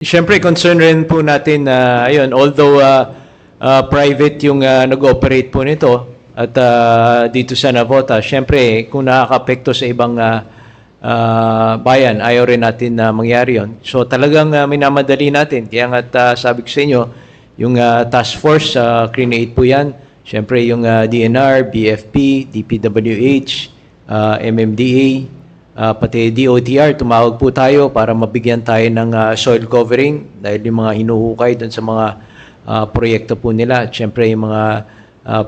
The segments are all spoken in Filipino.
Siyempre, concern rin po natin na, ayun, although private yung nag-operate po nito at dito sa Navota, siyempre, kung nakaka-apekto sa ibang bayan, ayaw rin natin na mangyari yun. So talagang minamadali natin. Kaya nga sabi ko sa inyo, yung task force, create po yan. Siyempre, yung DNR, BFP, DPWH, MMDA, pati DOTR, tumawag po tayo para mabigyan tayo ng soil covering dahil yung mga hinuhukay doon sa mga proyekto po nila. At syempre yung mga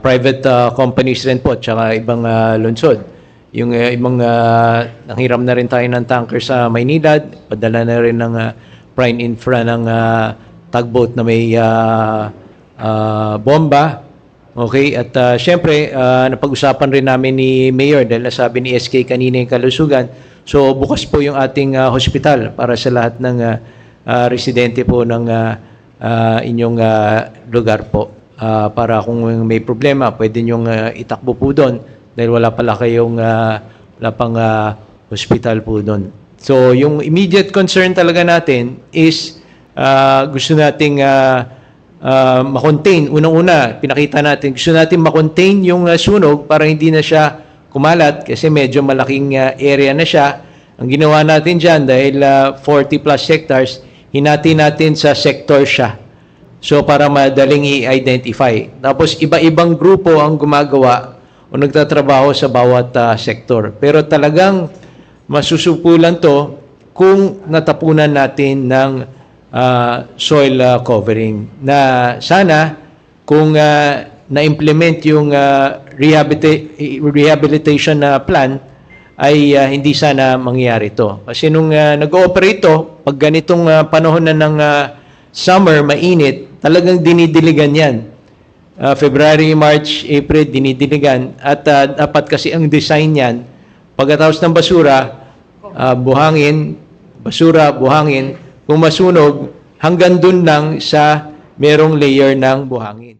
private companies rin po at saka ibang lungsod. Yung ibang nanghiram na rin tayo ng tanker sa Maynilad, padala na rin ng prime infra ng tugboat na may bomba. Okay, at syempre, napag-usapan rin namin ni Mayor dahil nasabi ni SK kanina yung kalusugan. So, bukas po yung ating hospital para sa lahat ng residente po ng inyong lugar po. Para kung may problema, pwede nyong itakbo po doon dahil wala pala kayong wala pang hospital po doon. So, yung immediate concern talaga natin is gusto nating makontain. Unang-una, pinakita natin, gusto natin makontain yung sunog para hindi na siya kumalat kasi medyo malaking area na siya. Ang ginawa natin dyan, dahil 40 plus hectares, hinati natin sa sector siya. So, para madaling i-identify. Tapos, iba-ibang grupo ang gumagawa o nagtatrabaho sa bawat sektor. Pero talagang masusupulan to kung natapunan natin ng soil covering na sana kung na-implement yung rehabilitation plan ay hindi sana mangyari ito. Kasi nung nag-ooperate ito, pag ganitong panahon na ng summer, mainit, talagang dinidiligan yan. February, March, April, dinidiligan. At dapat kasi ang design yan, pagkatapos ng basura, buhangin, basura, buhangin, kung masunog, hanggang dun lang sa merong layer ng buhangin.